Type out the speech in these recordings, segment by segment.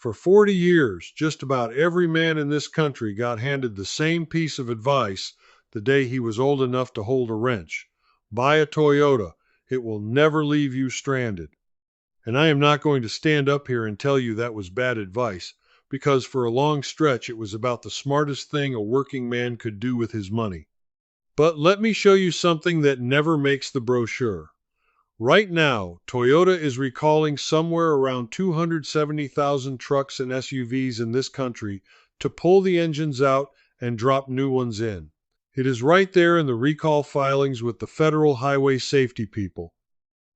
For 40 years, just about every man in this country got handed the same piece of advice the day he was old enough to hold a wrench. Buy a Toyota. It will never leave you stranded. And I am not going to stand up here and tell you that was bad advice, because for a long stretch it was about the smartest thing a working man could do with his money. But let me show you something that never makes the brochure. Right now, Toyota is recalling somewhere around 270,000 trucks and SUVs in this country to pull the engines out and drop new ones in. It is right there in the recall filings with the federal highway safety people.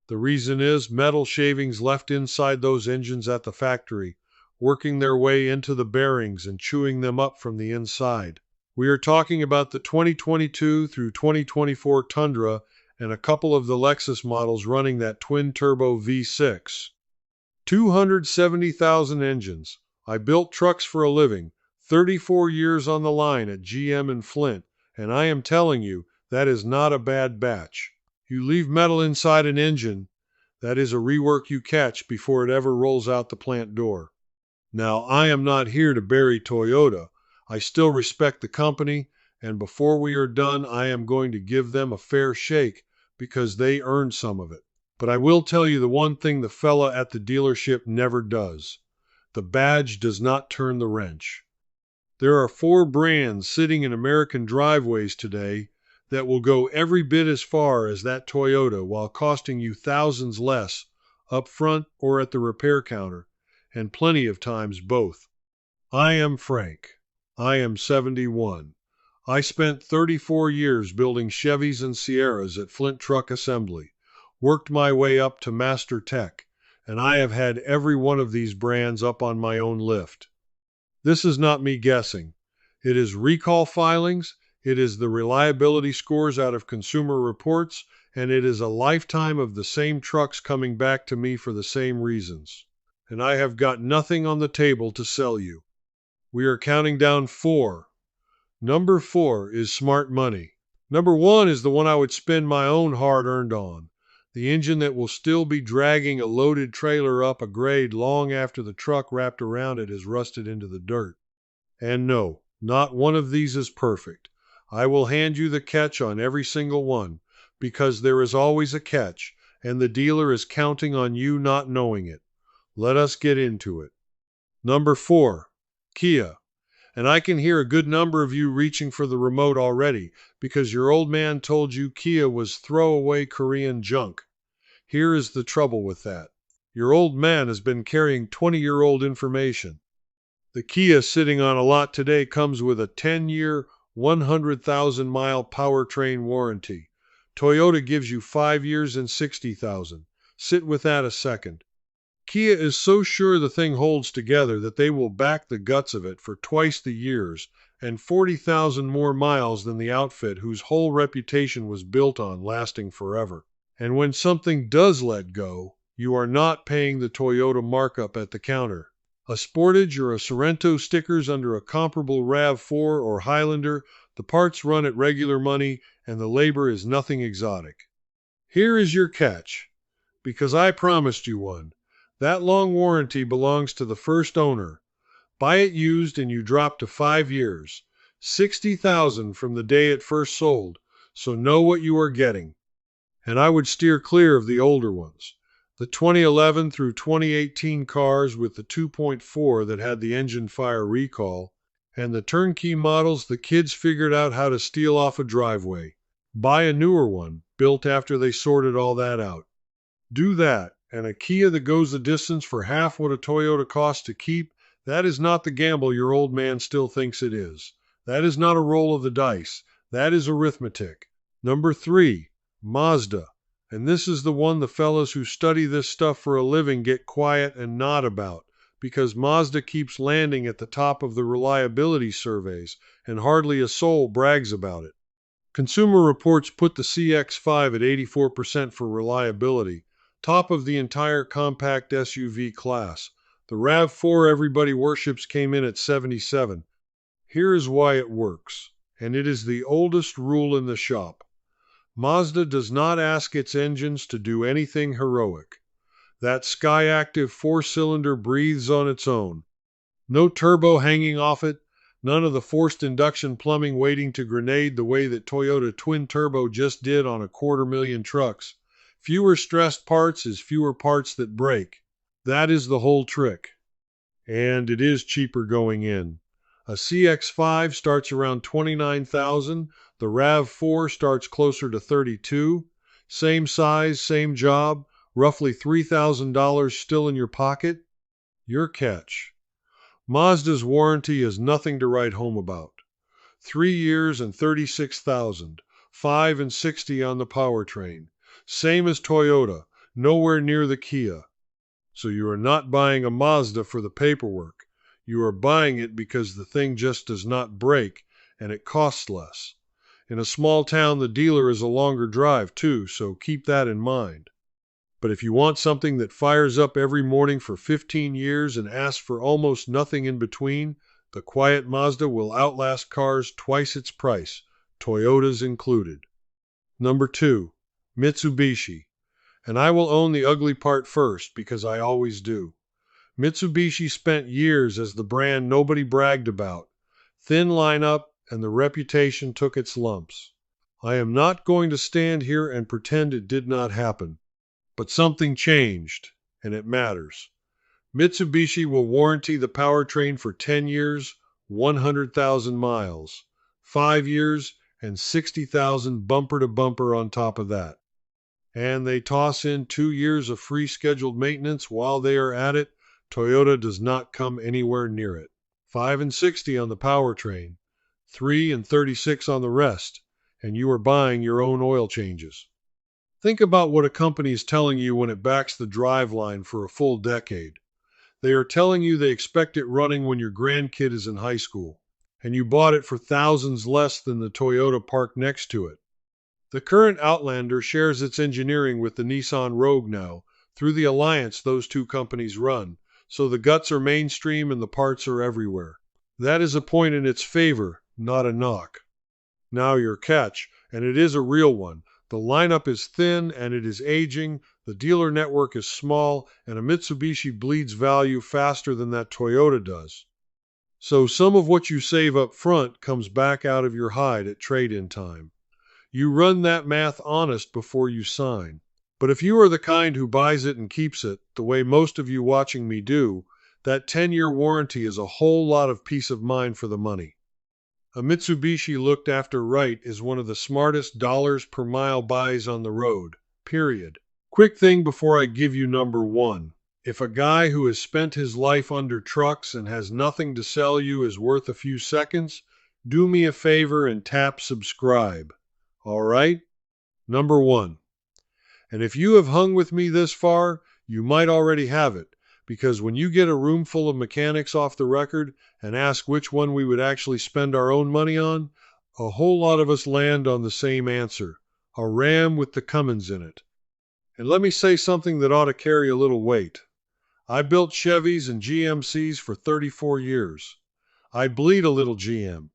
The reason is metal shavings left inside those engines at the factory, working their way into the bearings and chewing them up from the inside. We are talking about the 2022 through 2024 Tundra and a couple of the Lexus models running that twin-turbo V6. 270,000 engines. I built trucks for a living, 34 years on the line at GM in Flint, and I am telling you, that is not a bad batch. You leave metal inside an engine, that is a rework you catch before it ever rolls out the plant door. Now, I am not here to bury Toyota. I still respect the company, and before we are done, I am going to give them a fair shake because they earned some of it. But I will tell you the one thing the fella at the dealership never does. The badge does not turn the wrench. There are 4 brands sitting in American driveways today that will go every bit as far as that Toyota while costing you thousands less up front or at the repair counter, and plenty of times both. I am Frank. I am 71. I spent 34 years building Chevys and Sierras at Flint Truck Assembly, worked my way up to Master Tech, and I have had every one of these brands up on my own lift. This is not me guessing. It is recall filings, it is the reliability scores out of Consumer Reports, and it is a lifetime of the same trucks coming back to me for the same reasons. And I have got nothing on the table to sell you. We are counting down 4. Number 4 is smart money. Number 1 is the one I would spend my own hard-earned on. The engine that will still be dragging a loaded trailer up a grade long after the truck wrapped around it has rusted into the dirt. And no, not one of these is perfect. I will hand you the catch on every single one, because there is always a catch, and the dealer is counting on you not knowing it. Let us get into it. Number 4, Kia. And I can hear a good number of you reaching for the remote already, because your old man told you Kia was throwaway Korean junk. Here is the trouble with that. Your old man has been carrying 20-year-old information. The Kia sitting on a lot today comes with a 10-year, 100,000-mile powertrain warranty. Toyota gives you 5 years and 60,000. Sit with that a second. Kia is so sure the thing holds together that they will back the guts of it for twice the years and 40,000 more miles than the outfit whose whole reputation was built on lasting forever. And when something does let go, you are not paying the Toyota markup at the counter. A Sportage or a Sorento stickers under a comparable RAV4 or Highlander, the parts run at regular money and the labor is nothing exotic. Here is your catch, because I promised you one. That long warranty belongs to the first owner. Buy it used and you drop to 5 years. 60,000 from the day it first sold, so know what you are getting. And I would steer clear of the older ones. The 2011 through 2018 cars with the 2.4 that had the engine fire recall, and the turnkey models the kids figured out how to steal off a driveway. Buy a newer one, built after they sorted all that out. Do that, and a Kia that goes the distance for half what a Toyota costs to keep, that is not the gamble your old man still thinks it is. That is not a roll of the dice. That is arithmetic. Number 3, Mazda. And this is the one the fellows who study this stuff for a living get quiet and nod about, because Mazda keeps landing at the top of the reliability surveys, and hardly a soul brags about it. Consumer Reports put the CX-5 at 84% for reliability, top of the entire compact SUV class. The RAV4 everybody worships came in at 77. Here is why it works, and it is the oldest rule in the shop. Mazda does not ask its engines to do anything heroic. That Skyactiv 4-cylinder breathes on its own. No turbo hanging off it, none of the forced induction plumbing waiting to grenade the way that Toyota twin turbo just did on 250,000 trucks. Fewer stressed parts is fewer parts that break. That is the whole trick. And it is cheaper going in. A CX-5 starts around $29,000, the RAV4 starts closer to $32,000. Same size, same job, roughly $3,000 still in your pocket. Your catch. Mazda's warranty is nothing to write home about. 3 years and 36,000, 5 and 60 on the powertrain. Same as Toyota, nowhere near the Kia. So you are not buying a Mazda for the paperwork. You are buying it because the thing just does not break and it costs less. In a small town, the dealer is a longer drive too, so keep that in mind. But if you want something that fires up every morning for 15 years and asks for almost nothing in between, the quiet Mazda will outlast cars twice its price, Toyotas included. Number 2, Mitsubishi. And I will own the ugly part first because I always do. Mitsubishi spent years as the brand nobody bragged about. Thin lineup, and the reputation took its lumps. I am not going to stand here and pretend it did not happen. But something changed, and it matters. Mitsubishi will warranty the powertrain for 10 years, 100,000 miles, 5 years, and 60,000 bumper to bumper on top of that. And they toss in 2 years of free scheduled maintenance while they are at it. Toyota does not come anywhere near it. 5 and 60 on the powertrain, 3 and 36 on the rest, and you are buying your own oil changes. Think about what a company is telling you when it backs the driveline for a full decade. They are telling you they expect it running when your grandkid is in high school, and you bought it for thousands less than the Toyota parked next to it. The current Outlander shares its engineering with the Nissan Rogue now, through the alliance those two companies run, so the guts are mainstream and the parts are everywhere. That is a point in its favor, not a knock. Now your catch, and it is a real one. The lineup is thin and it is aging, the dealer network is small, and a Mitsubishi bleeds value faster than that Toyota does. So some of what you save up front comes back out of your hide at trade-in time. You run that math honest before you sign. But if you are the kind who buys it and keeps it, the way most of you watching me do, that 10-year warranty is a whole lot of peace of mind for the money. A Mitsubishi looked after right is one of the smartest dollars per mile buys on the road, period. Quick thing before I give you number 1. If a guy who has spent his life under trucks and has nothing to sell you is worth a few seconds, do me a favor and tap subscribe. All right? Number 1. And if you have hung with me this far, you might already have it, because when you get a room full of mechanics off the record and ask which one we would actually spend our own money on, a whole lot of us land on the same answer: a Ram with the Cummins in it. And let me say something that ought to carry a little weight. I built Chevys and GMCs for 34 years. I bleed a little GM.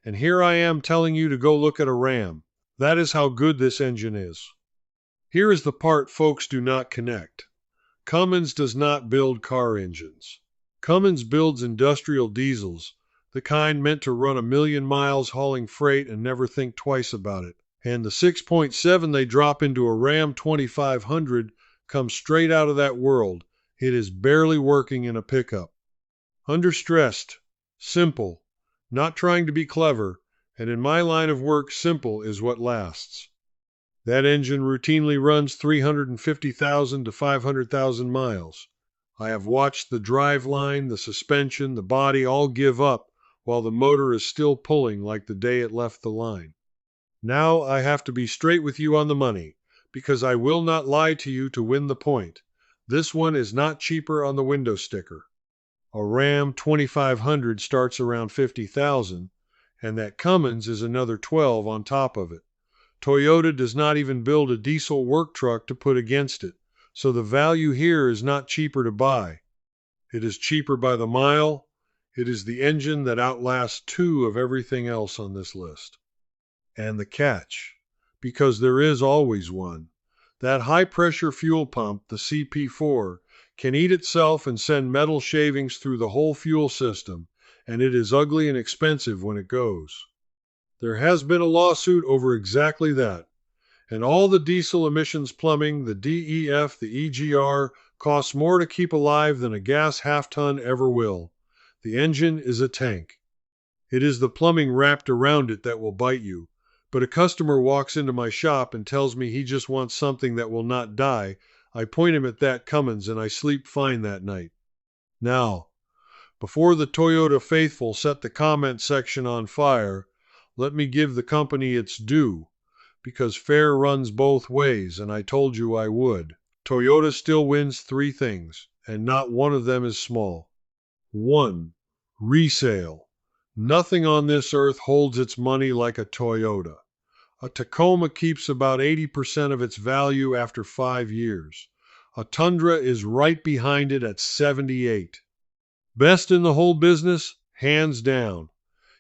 And here I am telling you to go look at a Ram. That is how good this engine is. Here is the part folks do not connect. Cummins does not build car engines. Cummins builds industrial diesels, the kind meant to run 1,000,000 miles hauling freight and never think twice about it. And the 6.7 they drop into a Ram 2500 comes straight out of that world. It is barely working in a pickup. Understressed, simple, not trying to be clever, and in my line of work, simple is what lasts. That engine routinely runs 350,000 to 500,000 miles. I have watched the driveline, the suspension, the body all give up while the motor is still pulling like the day it left the line. Now I have to be straight with you on the money, because I will not lie to you to win the point. This one is not cheaper on the window sticker. A Ram 2500 starts around 50,000, and that Cummins is another 12 on top of it. Toyota does not even build a diesel work truck to put against it, so the value here is not cheaper to buy. It is cheaper by the mile. It is the engine that outlasts 2 of everything else on this list. And the catch, because there is always one. That high-pressure fuel pump, the CP4, can eat itself and send metal shavings through the whole fuel system, and it is ugly and expensive when it goes. There has been a lawsuit over exactly that. And all the diesel emissions plumbing, the DEF, the EGR, costs more to keep alive than a gas half-ton ever will. The engine is a tank. It is the plumbing wrapped around it that will bite you. But a customer walks into my shop and tells me he just wants something that will not die. I point him at that Cummins and I sleep fine that night. Now, before the Toyota faithful set the comment section on fire, let me give the company its due, because fair runs both ways, and I told you I would. Toyota still wins 3 things, and not one of them is small. 1. Resale. Nothing on this earth holds its money like a Toyota. A Tacoma keeps about 80% of its value after 5 years. A Tundra is right behind it at 78. Best in the whole business, hands down.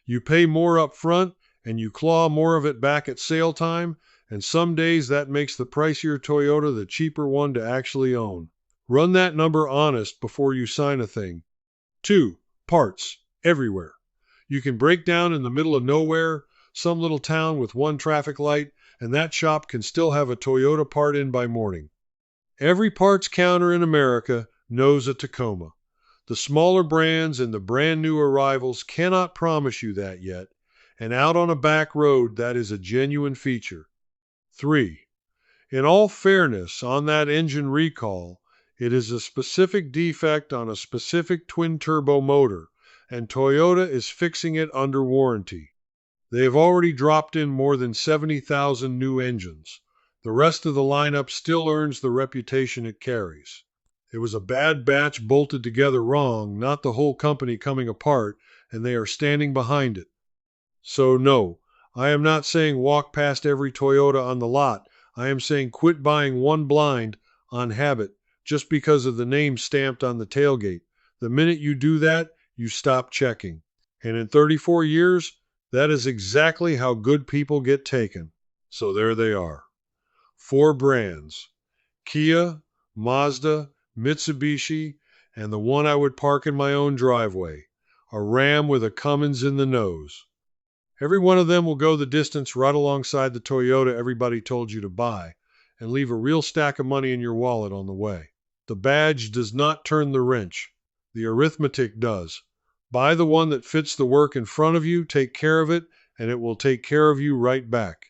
You pay more up front, and you claw more of it back at sale time, and some days that makes the pricier Toyota the cheaper one to actually own. Run that number honest before you sign a thing. 2. Parts. Everywhere. You can break down in the middle of nowhere, some little town with 1 traffic light, and that shop can still have a Toyota part in by morning. Every parts counter in America knows a Tacoma. The smaller brands and the brand new arrivals cannot promise you that yet, and out on a back road that is a genuine feature. 3. In all fairness, on that engine recall, it is a specific defect on a specific twin-turbo motor, and Toyota is fixing it under warranty. They have already dropped in more than 70,000 new engines. The rest of the lineup still earns the reputation it carries. It was a bad batch bolted together wrong, not the whole company coming apart, and they are standing behind it. So no, I am not saying walk past every Toyota on the lot. I am saying quit buying one blind, on habit, just because of the name stamped on the tailgate. The minute you do that, you stop checking. And in 34 years, that is exactly how good people get taken. So there they are. 4 brands: Kia, Mazda, Mitsubishi, and the one I would park in my own driveway, a Ram with a Cummins in the nose. Every one of them will go the distance right alongside the Toyota everybody told you to buy, and leave a real stack of money in your wallet on the way. The badge does not turn the wrench. The arithmetic does. Buy the one that fits the work in front of you, take care of it, and it will take care of you right back.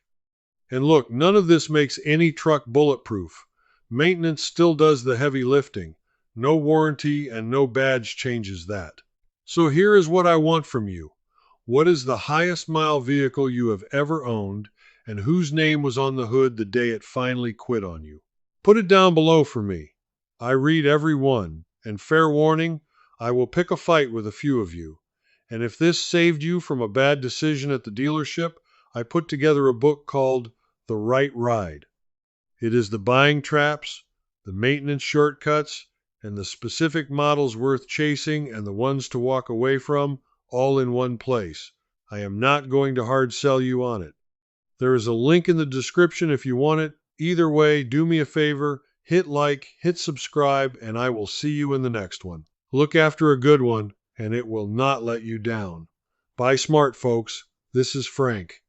And look, none of this makes any truck bulletproof. Maintenance still does the heavy lifting. No warranty and no badge changes that. So here is what I want from you. What is the highest mile vehicle you have ever owned, and whose name was on the hood the day it finally quit on you? Put it down below for me. I read every one, and fair warning, I will pick a fight with a few of you. And if this saved you from a bad decision at the dealership, I put together a book called The Right Ride. It is the buying traps, the maintenance shortcuts, and the specific models worth chasing and the ones to walk away from, all in one place. I am not going to hard sell you on it. There is a link in the description if you want it. Either way, do me a favor, hit like, hit subscribe, and I will see you in the next one. Look after a good one, and it will not let you down. Buy smart, folks. This is Frank.